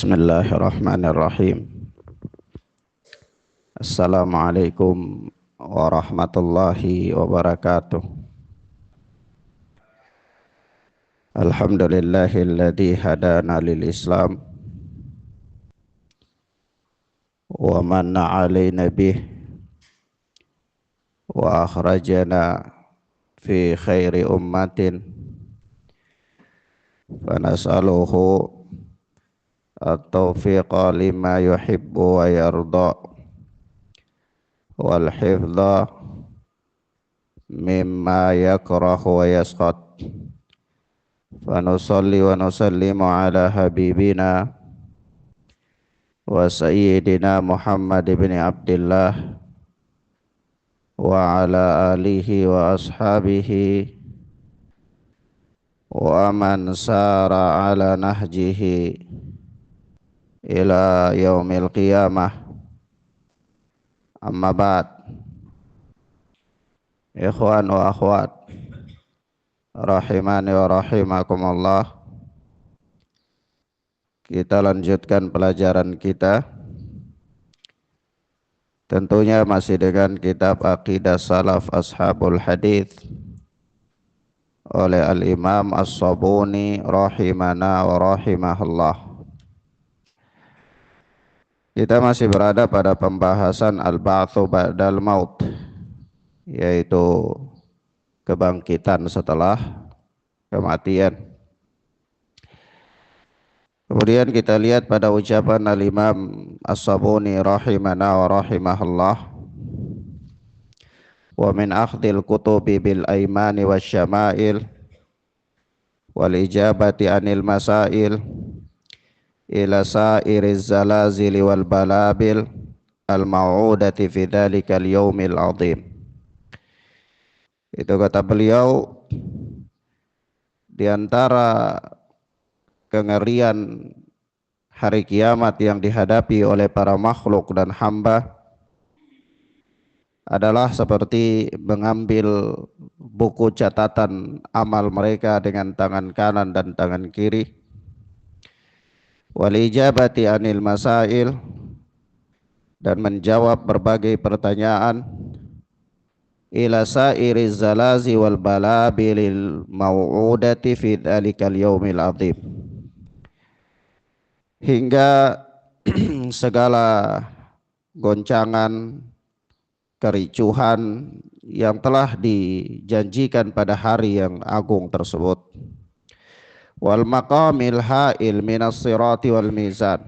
Bismillahirrahmanirrahim. Assalamualaikum warahmatullahi wabarakatuh. Alhamdulillahilladzi hadana lil Islam wa manna alaina bih wa akhrajana fi khairi ummatin fa nas'aluhu at-taufiqa lima yuhibbu wa yarda wal hifdha mimma yakrahu wa yasqat. Fa nusalli wa nusallimu ala habibina wa sayyidina Muhammad ibn Abdullah wa ala alihi wa ashabihi wa man sara ala nahjihi ila yaumil qiyamah. Amma ba'd. Ikhwan wa akhwat rahimani wa rahimakumullah. Kita lanjutkan pelajaran kita, tentunya masih dengan kitab Aqidah Salaf Ashabul Hadits oleh Al-Imam As-Sabuni rahimana wa rahimahullah. Kita masih berada pada pembahasan al-ba'tsu ba'dal maut, yaitu kebangkitan setelah kematian. Kemudian kita lihat pada ucapan al-Imam As-Sabuni rahimana wa rahimahullah, wa min akhdil kutubi bil aimani wasyama'il wal ijabati anil masail ila sairiz zalazili wal balabil al-mau'udati fi dhalikal yaumil azim. Itu kata beliau, di antara kengerian hari kiamat yang dihadapi oleh para makhluk dan hamba adalah seperti mengambil buku catatan amal mereka dengan tangan kanan dan tangan kiri, wal ijabati anil masail, dan menjawab berbagai pertanyaan, ila sairiz zalazi wal balabilil mau'udati fi dhalikal yaumil azim, hingga segala goncangan, kericuhan yang telah dijanjikan pada hari yang agung tersebut, wal maqamil ha'il minas sirati wal mizan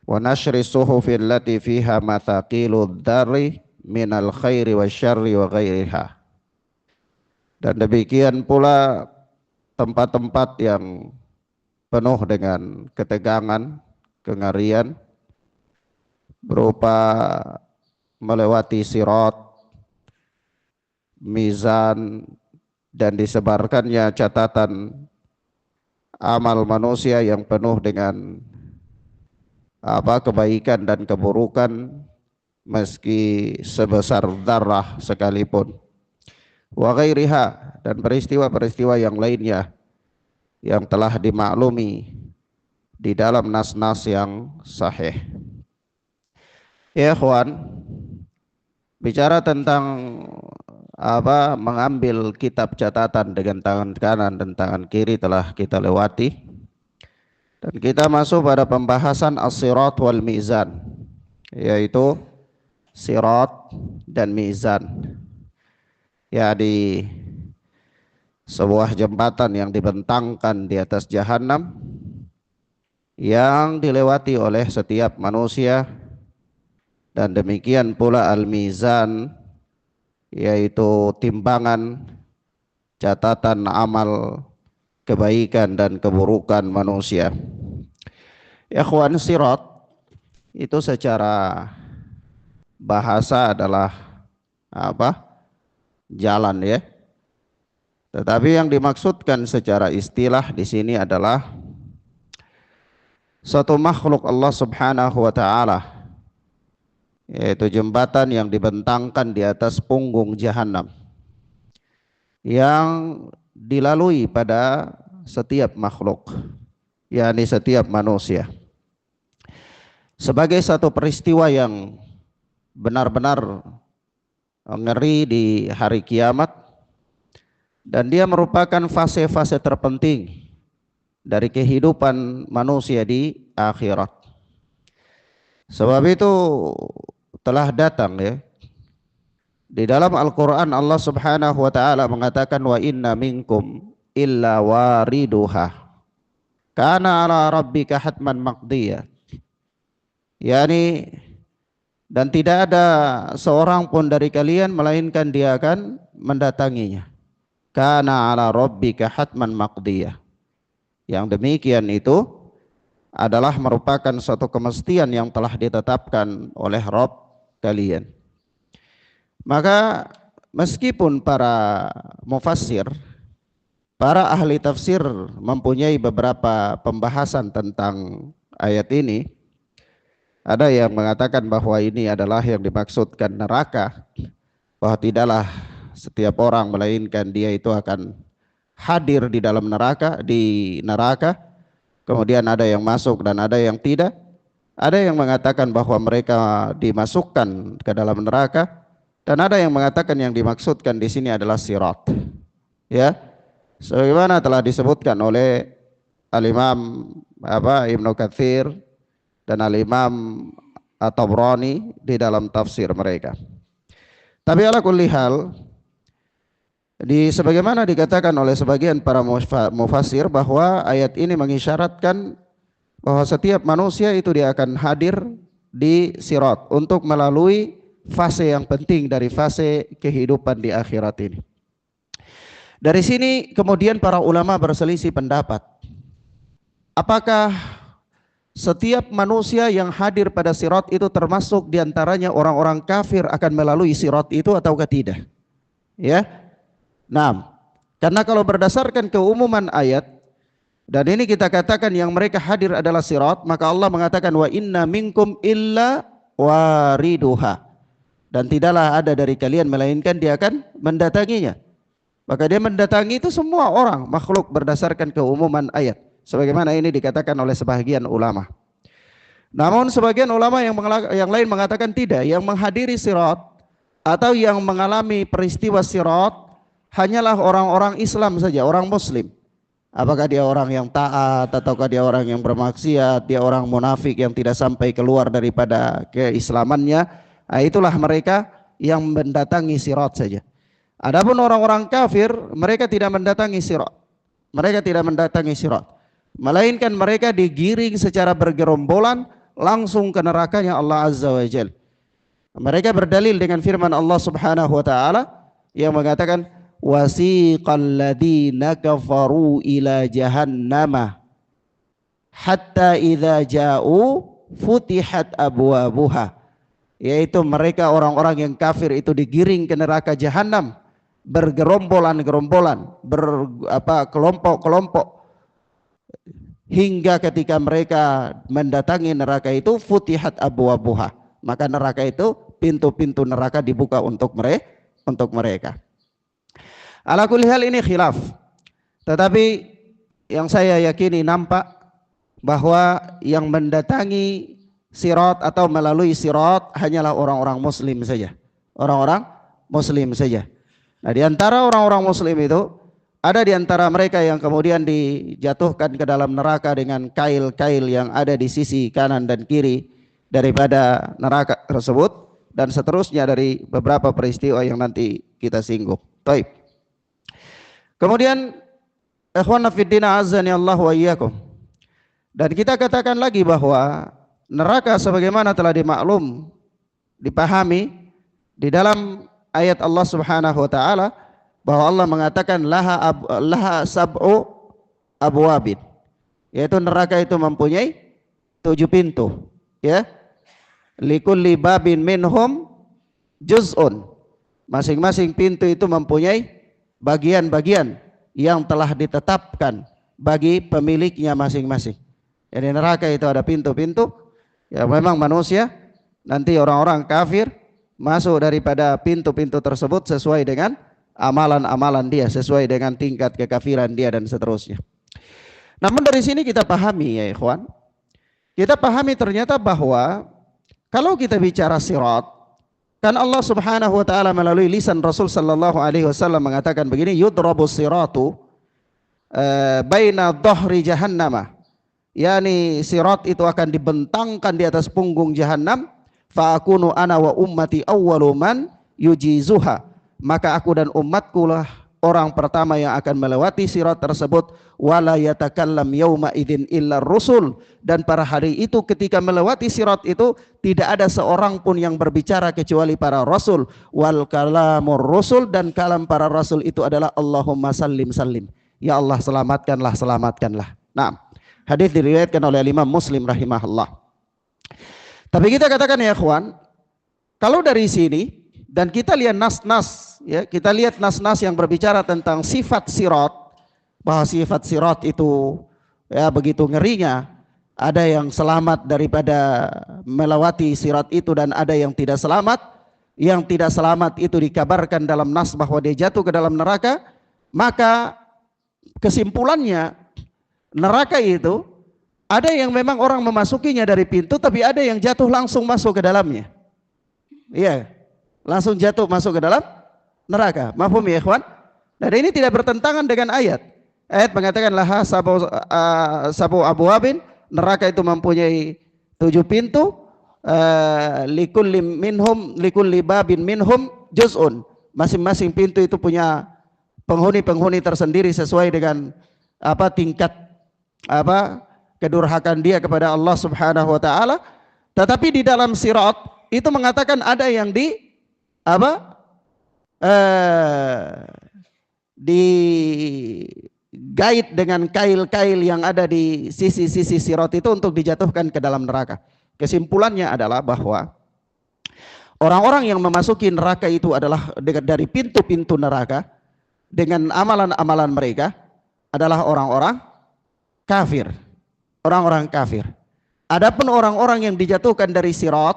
wa nashri suhufil lati fiha mathaqilud dari minal khairi wa syarri wa ghairiha. Dan demikian pula tempat-tempat yang penuh dengan ketegangan, kengerian, berupa melewati sirat, mizan, dan disebarkannya catatan amal manusia yang penuh dengan kebaikan dan keburukan, meski sebesar darah sekalipun, wa ghairiha, dan peristiwa-peristiwa yang lainnya yang telah dimaklumi di dalam nas-nas yang sahih. Ya ikhwan, bicara tentang mengambil kitab catatan dengan tangan kanan dan tangan kiri telah kita lewati, dan kita masuk pada pembahasan as-sirat wal mizan, yaitu sirat dan mizan, ya, di sebuah jembatan yang dibentangkan di atas jahanam yang dilewati oleh setiap manusia. Dan demikian pula al-mizan, yaitu timbangan catatan amal kebaikan dan keburukan manusia. Ikhwan, sirat itu secara bahasa adalah jalan, ya. Tetapi yang dimaksudkan secara istilah di sini adalah suatu makhluk Allah Subhanahu wa taala, yaitu jembatan yang dibentangkan di atas punggung jahanam yang dilalui pada setiap makhluk, yakni setiap manusia. sebagai satu peristiwa yang benar-benar ngeri di hari kiamat, dan dia merupakan fase-fase terpenting dari kehidupan manusia di akhirat. Sebab itu telah datang ya di dalam Al-Quran, Allah Subhanahu wa ta'ala mengatakan, wa inna minkum illa wariduha kana ala rabbika hatman maqdiyah. Yani, dan tidak ada seorang pun dari kalian melainkan dia akan mendatanginya. Kana ala rabbika hatman maqdiyah. Yang demikian itu adalah merupakan suatu kemestian yang telah ditetapkan oleh Rabb kalian. Maka meskipun para mufassir, para ahli tafsir mempunyai beberapa pembahasan tentang ayat ini, ada yang mengatakan bahwa ini adalah yang dimaksudkan neraka, bahwa tidaklah setiap orang melainkan dia itu akan hadir di dalam neraka, di neraka. Kemudian ada yang masuk dan ada yang tidak. Ada yang mengatakan bahwa mereka dimasukkan ke dalam neraka, dan ada yang mengatakan yang dimaksudkan di sini adalah sirat. Ya, sebagaimana telah disebutkan oleh Al-Imam Ibnu Katsir dan Al-Imam At-Tabrani di dalam tafsir mereka. Tapi ala kulli hal, sebagaimana dikatakan oleh sebagian para mufassir bahwa ayat ini mengisyaratkan bahwa setiap manusia itu dia akan hadir di sirat untuk melalui fase yang penting dari fase kehidupan di akhirat ini. Dari sini kemudian para ulama berselisih pendapat. Apakah setiap manusia yang hadir pada sirat itu termasuk diantaranya orang-orang kafir akan melalui sirat itu ataukah tidak? Ya. Nah, karena kalau berdasarkan keumuman ayat, dan ini kita katakan yang mereka hadir adalah sirat, maka Allah mengatakan wa inna minkum illa wariduha. Dan tidaklah ada dari kalian melainkan dia akan mendatanginya. Maka dia mendatangi itu semua orang, makhluk berdasarkan keumuman ayat. Sebagaimana ini dikatakan oleh sebagian ulama. Namun sebagian ulama yang lain mengatakan tidak. Yang menghadiri sirat atau yang mengalami peristiwa sirat hanyalah orang-orang Islam saja, orang Muslim. Apakah dia orang yang taat ataukah dia orang yang bermaksiat, dia orang munafik yang tidak sampai keluar daripada keislamannya, itulah mereka yang mendatangi sirat saja. Adapun orang-orang kafir, mereka tidak mendatangi sirat. Mereka tidak mendatangi sirat, melainkan mereka digiring secara bergerombolan langsung ke nerakanya Allah Azza wa Jalla. Mereka berdalil dengan firman Allah Subhanahu wa taala yang mengatakan wasiqal ladzina kafaru ila jahannama hatta idza ja'u futihat abwabuha. Yaitu mereka orang-orang yang kafir itu digiring ke neraka jahanam bergerombolan-gerombolan, kelompok-kelompok, hingga ketika mereka mendatangi neraka itu futihat abwabuha, maka neraka itu pintu-pintu neraka dibuka untuk mereka. Ala kulli hal ini khilaf, tetapi yang saya yakini nampak bahwa yang mendatangi sirat atau melalui sirat hanyalah orang-orang muslim saja. Orang-orang muslim saja. Nah, di antara orang-orang muslim itu ada di antara mereka yang kemudian dijatuhkan ke dalam neraka dengan kail-kail yang ada di sisi kanan dan kiri daripada neraka tersebut, dan seterusnya dari beberapa peristiwa yang nanti kita singgung. Baik. Kemudian ikhwan fillah azani Allah wa iyyakum. Dan kita katakan lagi bahwa neraka sebagaimana telah dipahami di dalam ayat Allah Subhanahu wa taala bahwa Allah mengatakan laha sab'u abwabin, yaitu neraka itu mempunyai 7 pintu, ya. Likulli babin minhum juz'un. Masing-masing pintu itu mempunyai bagian-bagian yang telah ditetapkan bagi pemiliknya masing-masing. Jadi neraka itu ada pintu-pintu. Ya, memang manusia nanti orang-orang kafir masuk daripada pintu-pintu tersebut sesuai dengan amalan-amalan dia, sesuai dengan tingkat kekafiran dia dan seterusnya. Namun dari sini kita pahami ya ikhwan, kita pahami ternyata bahwa kalau kita bicara sirat, kan Allah Subhanahu wa taala melalui lisan Rasul sallallahu alaihi wasallam mengatakan begini, yudrabus siratu baina dhahri jahannama. Yani sirat itu akan dibentangkan di atas punggung jahannam, fa akunu ana wa ummati awwalu man yujizuha. Maka aku dan umatku lah orang pertama yang akan melewati sirat tersebut, wala yatakallam yauma idzin illa rusul, dan pada hari itu ketika melewati sirat itu tidak ada seorang pun yang berbicara kecuali para rasul, wal kalamur rusul, dan kalam para rasul itu adalah Allahumma sallim sallim, ya Allah selamatkanlah selamatkanlah. Nah, hadis diriwayatkan oleh Imam Muslim rahimahullah. Tapi kita katakan ya ikhwan, kalau dari sini dan kita lihat nas-nas, ya, kita lihat nas-nas yang berbicara tentang sifat sirat, bahwa sifat sirat itu ya begitu ngerinya, ada yang selamat daripada melewati sirat itu dan ada yang tidak selamat. Yang tidak selamat itu dikabarkan dalam nas bahwa dia jatuh ke dalam neraka. Maka kesimpulannya, neraka itu ada yang memang orang memasukinya dari pintu, tapi ada yang jatuh langsung masuk ke dalamnya. Iya, langsung jatuh masuk ke dalam neraka. Mafhum ya ikhwan? Dan ini tidak bertentangan dengan ayat. Ayat mengatakan laha sabu abwabin, neraka itu mempunyai 7 pintu, likulli babin minhum juz'un. Masing-masing pintu itu punya penghuni-penghuni tersendiri sesuai dengan tingkat kedurhakaan dia kepada Allah Subhanahu wa taala. Tetapi di dalam sirat itu mengatakan ada yang digait dengan kail-kail yang ada di sisi-sisi sirat itu untuk dijatuhkan ke dalam neraka. Kesimpulannya adalah bahwa orang-orang yang memasuki neraka itu adalah dari pintu-pintu neraka dengan amalan-amalan mereka adalah orang-orang kafir. Orang-orang kafir. Adapun orang-orang yang dijatuhkan dari sirat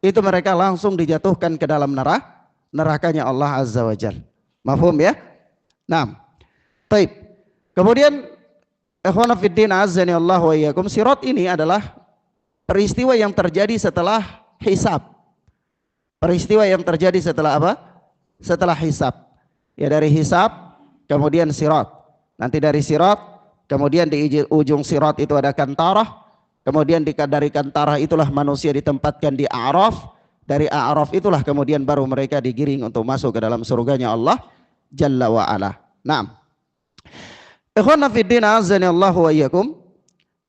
itu mereka langsung dijatuhkan ke dalam nerakanya Allah Azza wa Jalla. Mafhum ya? Nah, baik. Kemudian ikhwana fiddin azzani Allah wa iyyakum, sirat ini adalah peristiwa yang terjadi setelah hisab. Peristiwa yang terjadi setelah apa? Setelah hisab. Ya, dari hisab kemudian sirat. Nanti dari sirat kemudian di ujung sirat itu ada kantarah. Kemudian dari kantarah itulah manusia ditempatkan di A'raf. Dari A'raf itulah kemudian baru mereka digiring untuk masuk ke dalam surganya Allah Jalla wa Ala. Naam. Ikhwana fiddin azani Allah wa iyyakum.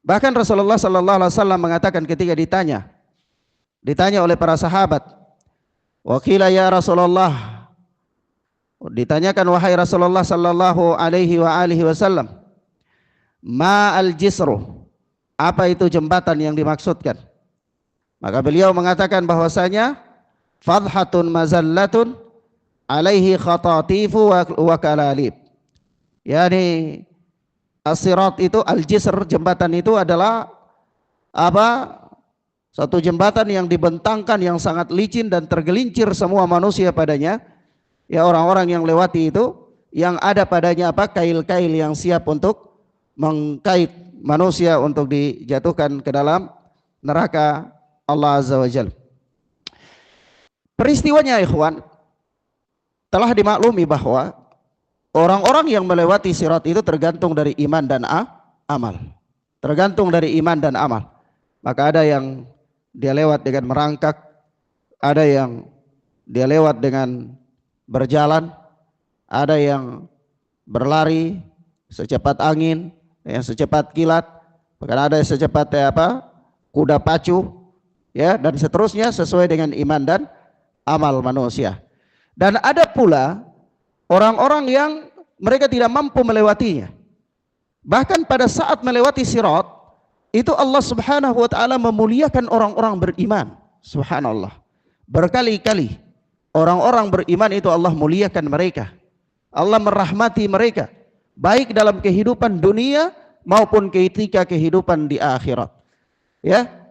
Bahkan Rasulullah sallallahu alaihi wasallam mengatakan ketika ditanya oleh para sahabat, wa qila ya Rasulullah, ditanyakan wahai Rasulullah sallallahu alaihi wa alihi wasallam, ma al-jisru, apa itu jembatan yang dimaksudkan? Maka beliau mengatakan bahwasanya fadhatun mazallatun alaihi khatatifu wa kalalib. Yani as-sirat itu, al-jisr, jembatan itu adalah satu jembatan yang dibentangkan yang sangat licin dan tergelincir semua manusia padanya. Ya, orang-orang yang lewati itu yang ada padanya kail-kail yang siap untuk mengkait manusia untuk dijatuhkan ke dalam neraka Allah Azza wa Jalla. Peristiwanya ikhwan telah dimaklumi bahwa orang-orang yang melewati sirat itu tergantung dari iman dan amal. Tergantung dari iman dan amal. Maka ada yang dia lewat dengan merangkak, ada yang dia lewat dengan berjalan, ada yang berlari secepat angin, yang secepat kilat, bahkan ada yang secepat kuda pacu, ya, dan seterusnya sesuai dengan iman dan amal manusia. Dan ada pula orang-orang yang mereka tidak mampu melewatinya. Bahkan pada saat melewati sirat itu Allah Subhanahu wa taala memuliakan orang-orang beriman. Subhanallah. Berkali-kali orang-orang beriman itu Allah muliakan mereka. Allah merahmati mereka baik dalam kehidupan dunia maupun ketika kehidupan di akhirat. Ya.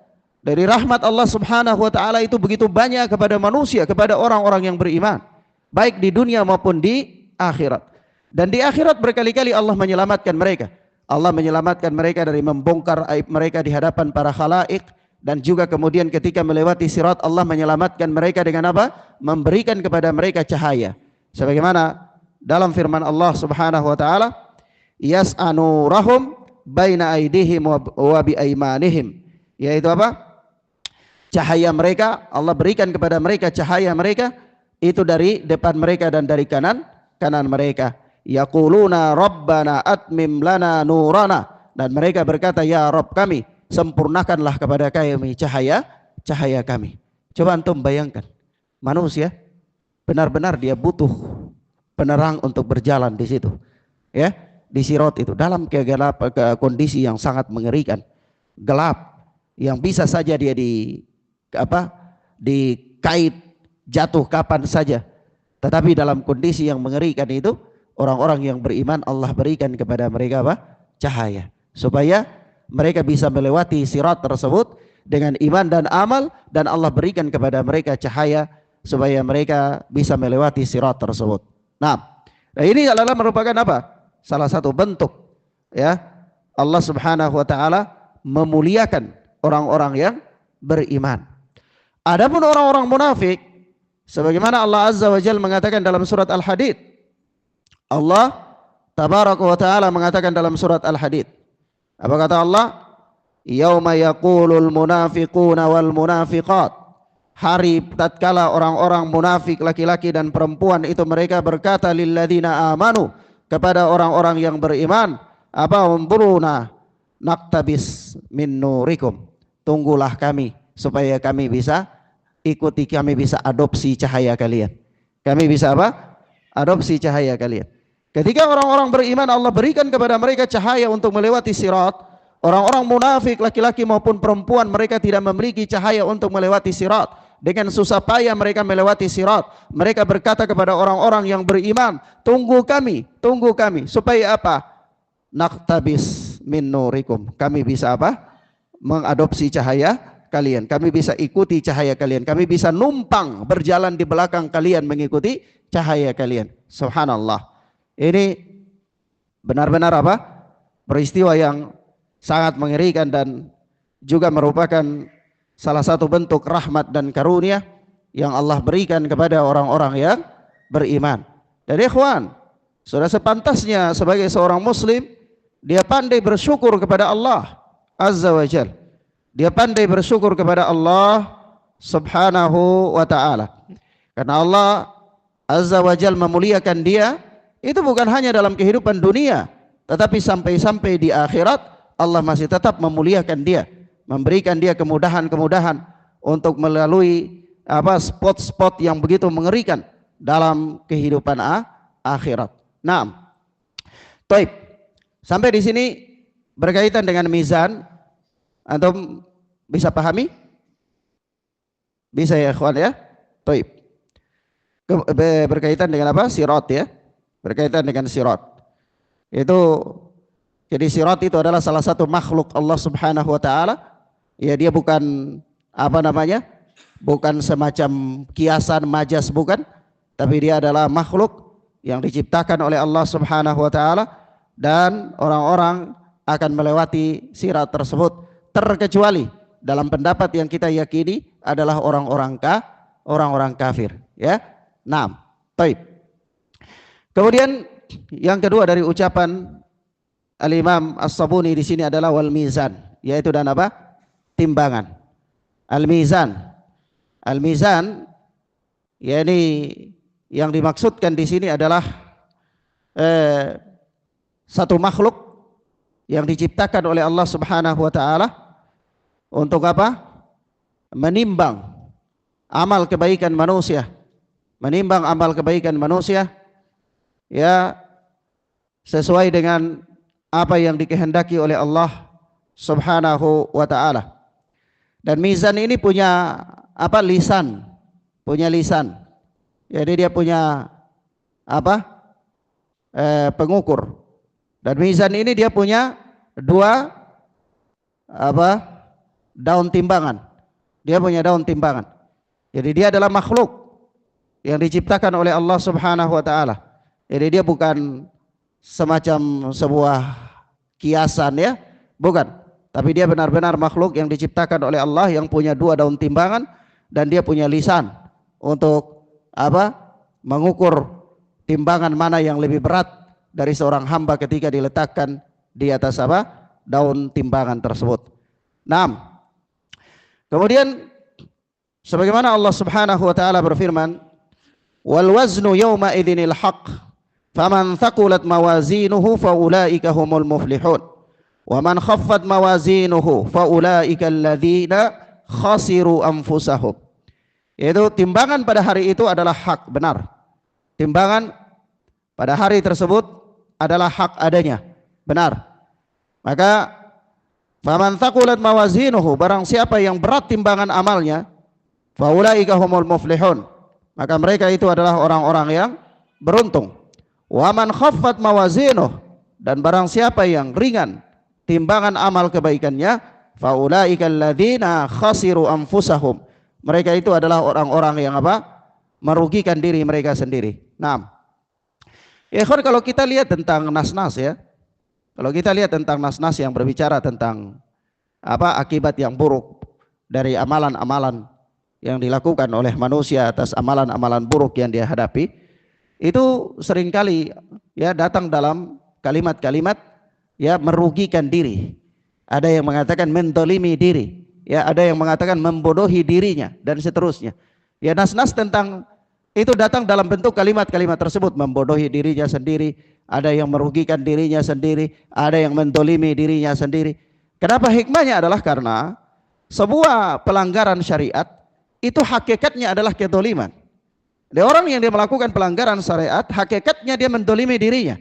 Dari rahmat Allah Subhanahu wa taala itu begitu banyak kepada manusia, kepada orang-orang yang beriman, baik di dunia maupun di akhirat. Dan di akhirat berkali-kali Allah menyelamatkan mereka. Allah menyelamatkan mereka dari membongkar aib mereka di hadapan para khalaik, dan juga kemudian ketika melewati sirat Allah menyelamatkan mereka dengan apa? Memberikan kepada mereka cahaya. Sebagaimana dalam firman Allah Subhanahu wa taala, yas'anu rahum baina aidihim wa bi aimanihim, yaitu apa? Cahaya mereka, Allah berikan kepada mereka cahaya mereka itu dari depan mereka dan dari kanan mereka. Yaquluna rabbana atmim lana nurana, dan mereka berkata, ya Rabb kami, sempurnakanlah kepada kami cahaya kami. Coba antum bayangkan, manusia benar-benar dia butuh penerang untuk berjalan di situ, ya, di sirat itu dalam kondisi yang sangat mengerikan, gelap, yang bisa saja dia dikait jatuh kapan saja. Tetapi dalam kondisi yang mengerikan itu, orang-orang yang beriman Allah berikan kepada mereka apa? Cahaya, supaya mereka bisa melewati sirat tersebut dengan iman dan amal, dan Allah berikan kepada mereka cahaya supaya mereka bisa melewati sirat tersebut. Nah, ini adalah merupakan apa? Salah satu bentuk, ya, Allah Subhanahu wa taala memuliakan orang-orang yang beriman. Adapun orang-orang munafik, sebagaimana Allah Azza wa Jalla mengatakan dalam surat Al-Hadid, Allah Tabaraka wa Ta'ala mengatakan dalam surat Al-Hadid, apa kata Allah? Yauma yaqulul munafiquna wal munafiqat, hari tatkala orang-orang munafik laki-laki dan perempuan itu mereka berkata lilladzina amanu, kepada orang-orang yang beriman, apa? Unzuruna naktabis min nurikum, tunggulah kami supaya kami bisa ikuti, kami bisa adopsi cahaya kalian. Kami bisa apa? Adopsi cahaya kalian. Ketika orang-orang beriman Allah berikan kepada mereka cahaya untuk melewati sirat, orang-orang munafik laki-laki maupun perempuan mereka tidak memiliki cahaya untuk melewati sirat. Dengan susah payah mereka melewati sirat. Mereka berkata kepada orang-orang yang beriman, tunggu kami supaya apa? Naktabis min nurikum, kami bisa apa? Mengadopsi cahaya kalian, kami bisa ikuti cahaya kalian, kami bisa numpang berjalan di belakang kalian mengikuti cahaya kalian. Subhanallah. Ini benar-benar apa? Peristiwa yang sangat mengerikan dan juga merupakan salah satu bentuk rahmat dan karunia yang Allah berikan kepada orang-orang yang beriman. Dan ikhwan, sudah sepantasnya sebagai seorang muslim dia pandai bersyukur kepada Allah Azza wa Jalla. Dia pandai bersyukur kepada Allah Subhanahu wa ta'ala. Karena Allah Azza wa Jalla memuliakan dia, itu bukan hanya dalam kehidupan dunia, tetapi sampai-sampai di akhirat Allah masih tetap memuliakan dia, memberikan dia kemudahan-kemudahan untuk melalui apa? Spot-spot yang begitu mengerikan dalam kehidupan akhirat. Nah, taib. Sampai di sini berkaitan dengan mizan. Antum bisa pahami? Bisa ya ikhwan ya? Taib. Berkaitan dengan apa? Sirat ya. Berkaitan dengan sirat. Jadi sirat itu adalah salah satu makhluk Allah Subhanahu wa taala. Ya, dia bukan apa namanya? Bukan semacam kiasan majas, bukan, tapi dia adalah makhluk yang diciptakan oleh Allah Subhanahu wa taala, dan orang-orang akan melewati sirat tersebut terkecuali dalam pendapat yang kita yakini adalah orang-orang kafir, ya. Naam, baik. Kemudian yang kedua dari ucapan Al-Imam As-Sabuni di sini adalah wal mizan, yaitu dan apa? Timbangan. Al-mizan. Al-mizan, yakni yang dimaksudkan di sini adalah satu makhluk yang diciptakan oleh Allah Subhanahu wa taala untuk apa? Menimbang amal kebaikan manusia. Menimbang amal kebaikan manusia ya sesuai dengan apa yang dikehendaki oleh Allah Subhanahu wa taala. Dan mizan ini punya apa? Lisan. Punya lisan. Jadi dia punya apa? Pengukur. Dan mizan ini dia punya dua apa? Daun timbangan. Dia punya daun timbangan. Jadi dia adalah makhluk yang diciptakan oleh Allah Subhanahu wa taala. Jadi dia bukan semacam sebuah kiasan ya, bukan. Tapi dia benar-benar makhluk yang diciptakan oleh Allah, yang punya 2 daun timbangan dan dia punya lisan untuk apa? Mengukur timbangan mana yang lebih berat dari seorang hamba ketika diletakkan di atas apa? Daun timbangan tersebut. Nah, kemudian sebagaimana Allah Subhanahu wa taala berfirman, "Wal waznu yawma idzinil haqq, faman thaqulat mawazinuhu faulaika humul muflihun, wa man khaffat mawazinuhu faulaika alladzina khasiru anfusahum." Yaitu timbangan pada hari itu adalah hak, benar. Timbangan pada hari tersebut adalah hak adanya, benar. Maka faman thaqulat mawazinuhu, barang siapa yang berat timbangan amalnya, faulaika humul muflihun, maka mereka itu adalah orang-orang yang beruntung. Wa man khaffat mawazinuh, dan barang siapa yang ringan timbangan amal kebaikannya, faulaika alladzina khasiru anfusahum, mereka itu adalah orang-orang yang apa? Merugikan diri mereka sendiri. Nah, ya kalau kita lihat tentang nas-nas ya, kalau kita lihat tentang nas-nas yang berbicara tentang apa akibat yang buruk dari amalan-amalan yang dilakukan oleh manusia atas amalan-amalan buruk yang dia hadapi, itu seringkali ya datang dalam kalimat-kalimat ya merugikan diri. Ada yang mengatakan mendolimi diri, ya ada yang mengatakan membodohi dirinya dan seterusnya. Ya nas-nas tentang itu datang dalam bentuk kalimat-kalimat tersebut, membodohi dirinya sendiri, ada yang merugikan dirinya sendiri, ada yang mendolimi dirinya sendiri. Kenapa? Hikmahnya adalah karena sebuah pelanggaran syariat itu hakikatnya adalah kedoliman. Dan orang yang dia melakukan pelanggaran syariat, hakikatnya dia mendolimi dirinya.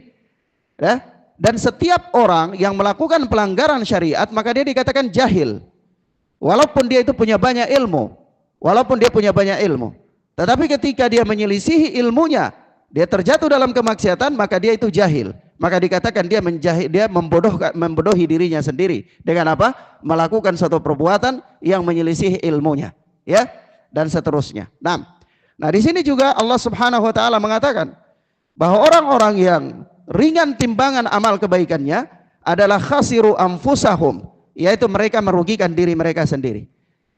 Ya? Dan setiap orang yang melakukan pelanggaran syariat, maka dia dikatakan jahil. Walaupun dia itu punya banyak ilmu, tetapi ketika dia menyelisihi ilmunya, dia terjatuh dalam kemaksiatan, maka dia itu jahil. Maka dikatakan dia membodohi dirinya sendiri dengan apa? Melakukan suatu perbuatan yang menyelisihi ilmunya, ya, dan seterusnya. Nah, di sini juga Allah Subhanahu wa taala mengatakan bahwa orang-orang yang ringan timbangan amal kebaikannya adalah khasiru anfusahum, yaitu mereka merugikan diri mereka sendiri.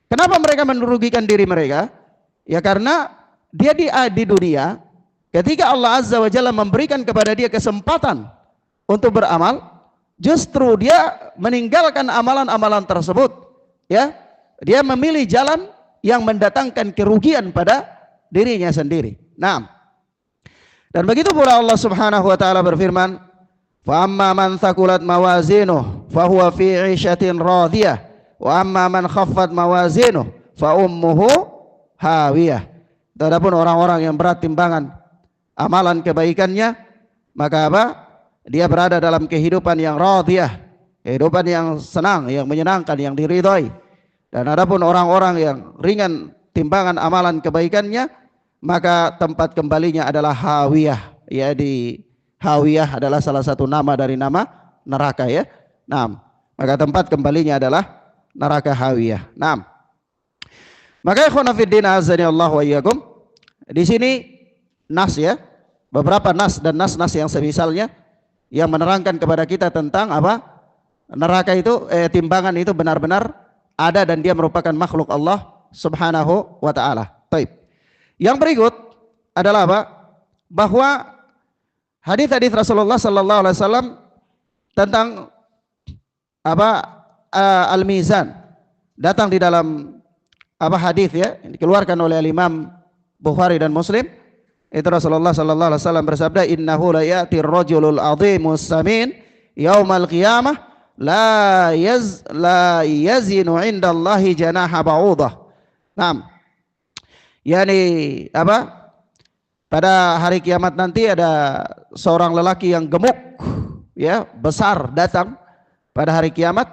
Kenapa mereka merugikan diri mereka? Ya karena dia di dunia, ketika Allah Azza wa Jalla memberikan kepada dia kesempatan untuk beramal, justru dia meninggalkan amalan-amalan tersebut. Ya, dia memilih jalan yang mendatangkan kerugian pada dirinya sendiri. Nah, dan begitu pula Allah Subhanahu wa taala berfirman, "Fa amma man thaqulat mawazinuhu fa huwa fi 'ishatin radiyah, wa amma man khaffat mawazinuhu fa ummuhu hawiyah." Adapun orang-orang yang berat timbangan amalan kebaikannya, maka apa? Dia berada dalam kehidupan yang radiyah, kehidupan yang senang, yang menyenangkan, yang diridhai. Dan adapun orang-orang yang ringan timbangan amalan kebaikannya, maka tempat kembalinya adalah hawiyah. Ya, di hawiyah adalah salah satu nama dari nama neraka ya. Nah, maka tempat kembalinya adalah neraka hawiyah. Nah, maka ikhwan fillah azani Allah wa iyyakum, di sini nas ya, beberapa nas dan nas-nas yang semisalnya yang menerangkan kepada kita tentang apa? Neraka itu timbangan itu benar-benar ada dan dia merupakan makhluk Allah Subhanahu wa taala. Baik. Yang berikut adalah apa? Bahwa hadis-hadis Rasulullah sallallahu alaihi wasallam tentang apa? Al-mizan datang di dalam apa hadis ya, dikeluarkan oleh Imam Bukhari dan Muslim. Itu Rasulullah sallallahu alaihi wasallam bersabda, "Innahu la ya'ti ar-rajulul 'azimus samin yaumal qiyamah la yazinu 'indallahi janaha ba'udah." Nah, yakni apa? Pada hari kiamat nanti ada seorang lelaki yang gemuk ya, besar datang pada hari kiamat,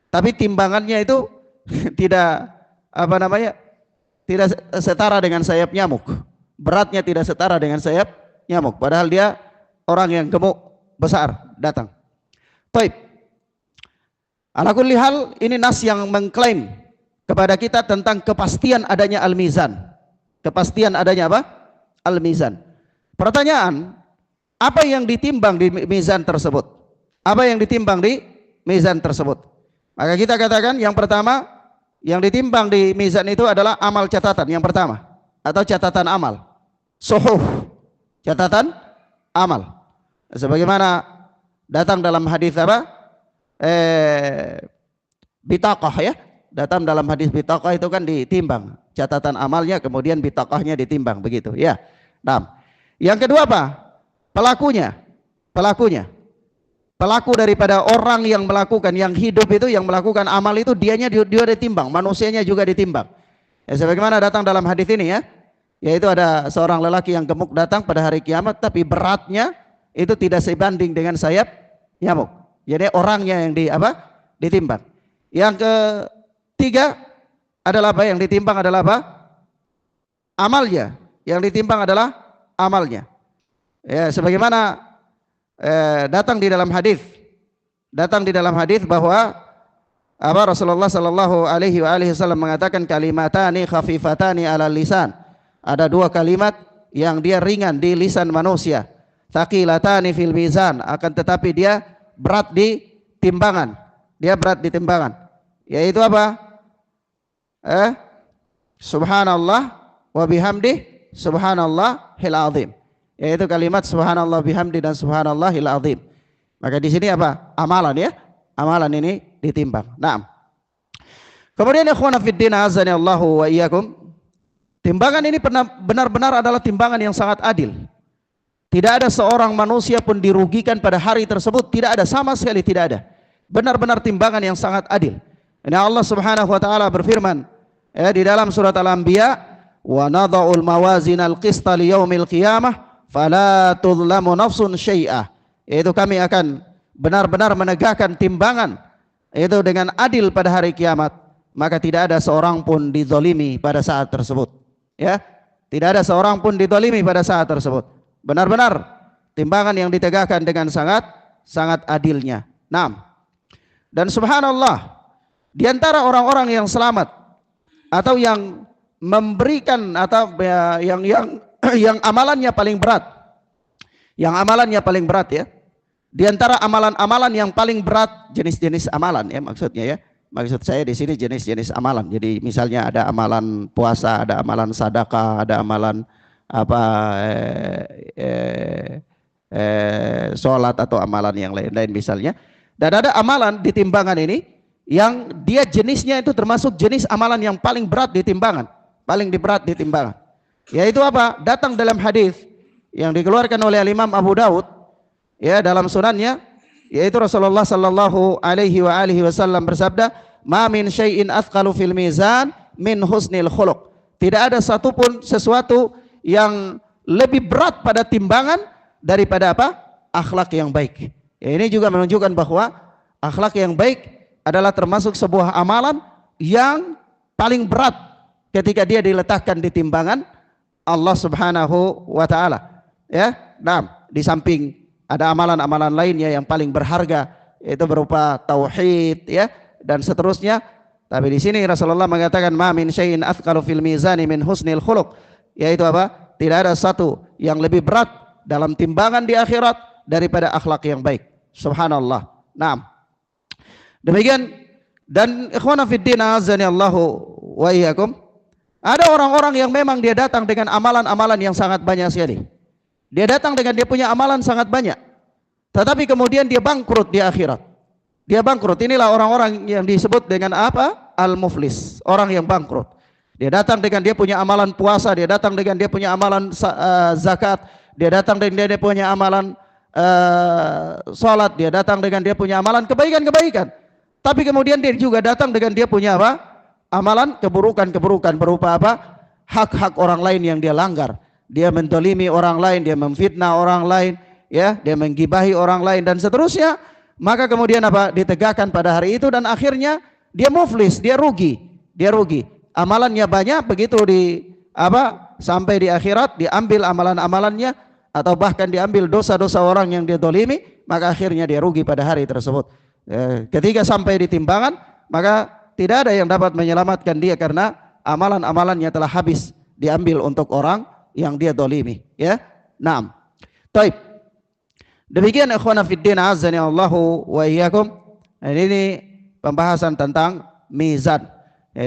tapi timbangannya itu tidak apa namanya? Tidak setara dengan sayap nyamuk. Beratnya tidak setara dengan sayap nyamuk, padahal dia orang yang gemuk besar datang. Baik. Ala kulli hal, ini nas yang mengklaim kepada kita tentang kepastian adanya al-mizan. Kepastian adanya apa? Al-mizan. Pertanyaan, apa yang ditimbang di mizan tersebut? apa yang ditimbang di mizan tersebut. Maka kita katakan yang pertama yang ditimbang di mizan itu adalah amal catatan yang pertama atau catatan amal. Suhuf, catatan amal. Sebagaimana datang dalam hadis apa? Bitaqah ya. Datang dalam hadis bitaqah itu kan ditimbang catatan amalnya, kemudian bitaqahnya ditimbang begitu ya. Nah, yang kedua apa? Pelakunya. Pelaku daripada orang yang melakukan, yang hidup itu, yang melakukan amal itu, dia ditimbang, manusianya juga ditimbang. Ya, sebagaimana datang dalam hadis ini ya, yaitu ada seorang lelaki yang gemuk datang pada hari kiamat, tapi beratnya itu tidak sebanding dengan sayap nyamuk. Jadi orangnya yang ditimbang. Yang ketiga adalah apa? Yang ditimbang adalah apa? Amalnya. Yang ditimbang adalah amalnya. Ya, sebagaimana datang di dalam hadis bahwa Rasulullah sallallahu alaihi wasallam mengatakan kalimatani khafifatani ala lisan. Ada dua kalimat yang dia ringan di lisan manusia. Thaqilatani fil mizan, akan tetapi dia berat di timbangan. Yaitu apa? Subhanallah wa bihamdih subhanallahil azim. Yaitu kalimat subhanallah bihamdi dan subhanallahil azim. Maka di sini apa? Amalan ya. Amalan ini ditimbang. Naam. Kemudian ikhwana fiddin azani Allahu wa iyyakum. Timbangan ini benar-benar adalah timbangan yang sangat adil. Tidak ada seorang manusia pun dirugikan pada hari tersebut, tidak ada, sama sekali tidak ada. Benar-benar timbangan yang sangat adil. Ini Allah Subhanahu wa taala berfirman di dalam surat Al-Anbiya, "Wa nadha'ul mawazinal qista liyaumil qiyamah fala tudlamu nafsun syai'ah." Yaitu kami akan benar-benar menegakkan timbangan itu dengan adil pada hari kiamat, maka tidak ada seorang pun dizalimi pada saat tersebut. Ya, tidak ada seorang pun dizalimi pada saat tersebut. Benar-benar timbangan yang ditegakkan dengan sangat adilnya. Naam. Dan subhanallah, di antara orang-orang yang selamat atau yang memberikan atau yang amalannya paling berat. Yang amalannya paling berat ya. Di antara amalan-amalan yang paling berat, jenis-jenis amalan ya maksudnya ya. Maksud saya di sini jenis-jenis amalan. Jadi misalnya ada amalan puasa, ada amalan sedekah, ada amalan sholat atau amalan yang lain-lain misalnya. Dan ada amalan di timbangan ini yang dia jenisnya itu termasuk jenis amalan yang paling berat di timbangan, paling berat di timbangan. Yaitu apa? Datang dalam hadis yang dikeluarkan oleh Imam Abu Daud ya dalam sunannya, yaitu Rasulullah sallallahu alaihi wasallam bersabda, "Ma min syai'in athqalu fil mizan min husnil khuluq." Tidak ada satupun sesuatu yang lebih berat pada timbangan daripada apa? Akhlak yang baik. Ya, ini juga menunjukkan bahwa akhlak yang baik adalah termasuk sebuah amalan yang paling berat ketika dia diletakkan di timbangan Allah Subhanahu wa taala. Ya, nah, di samping ada amalan-amalan lainnya yang paling berharga, yaitu berupa tauhid ya dan seterusnya. Tapi di sini Rasulullah mengatakan ma min syai'in athqalu fil mizani min husnil khuluq, yaitu apa? Tidak ada satu yang lebih berat dalam timbangan di akhirat daripada akhlak yang baik. Subhanallah. Naam. Demikian, dan ikhwana fiddin azani Allahu wa iyyakum, ada orang-orang yang memang dia datang dengan amalan-amalan yang sangat banyak sekali. Dia datang dengan dia punya amalan sangat banyak, tetapi kemudian dia bangkrut di akhirat. Dia bangkrut. Inilah orang-orang yang disebut dengan apa? Al-muflis, orang yang bangkrut. Dia datang dengan dia punya amalan puasa, dia datang dengan dia punya amalan zakat, dia datang dengan dia punya amalan salat, dia datang dengan dia punya amalan kebaikan-kebaikan. Tapi kemudian dia juga datang dengan dia punya apa? Amalan keburukan-keburukan berupa apa? Hak-hak orang lain yang dia langgar. Dia mendolimi orang lain, dia memfitnah orang lain, ya, dia menggibahi orang lain dan seterusnya. Maka kemudian apa? Ditegakkan pada hari itu dan akhirnya dia muflis, dia rugi. Amalannya banyak, begitu sampai di akhirat diambil amalan-amalannya atau bahkan diambil dosa-dosa orang yang dia dolimi, maka akhirnya dia rugi pada hari tersebut. Ketika sampai di timbangan, maka tidak ada yang dapat menyelamatkan dia karena amalan-amalannya telah habis diambil untuk orang yang dia dolimi. Ya, naam. Taib. Demikian ikhwana fiddin azani Allahu wa iyyakum. Ini pembahasan tentang mizan.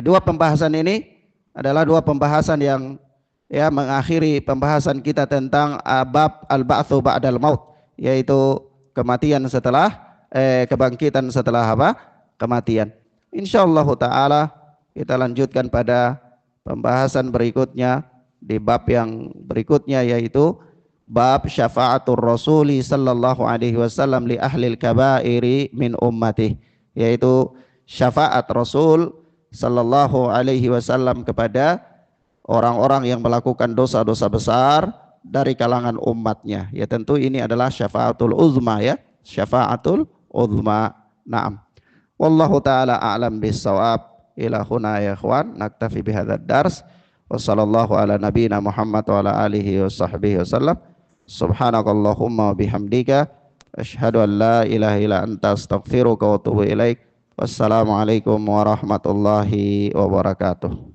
Dua pembahasan ini adalah dua pembahasan yang mengakhiri pembahasan kita tentang bab al-ba'tsu ba'dal maut, yaitu kematian setelah kebangkitan setelah apa? Kematian. Insyaallah taala kita lanjutkan pada pembahasan berikutnya di bab yang berikutnya, yaitu bab syafa'atur rasuli sallallahu alaihi wasallam li ahlil kabairi min ummati, yaitu syafaat Rasul sallallahu alaihi wasallam kepada orang-orang yang melakukan dosa-dosa besar dari kalangan umatnya. Ya tentu ini adalah syafaatul uzma, ya, syafaatul uzma. Naam. Wallahu taala a'lam bis-shawab. Ila huna ya ikhwan, naktafi bihadzal dars. Wassallallahu ala nabiyyina Muhammad wa ala alihi wa sahbihi wasallam. Subhanakallahumma wa bihamdika asyhadu an la ilaha illa anta astaghfiruka wa atubu ilaik. Wassalamualaikum warahmatullahi wabarakatuh.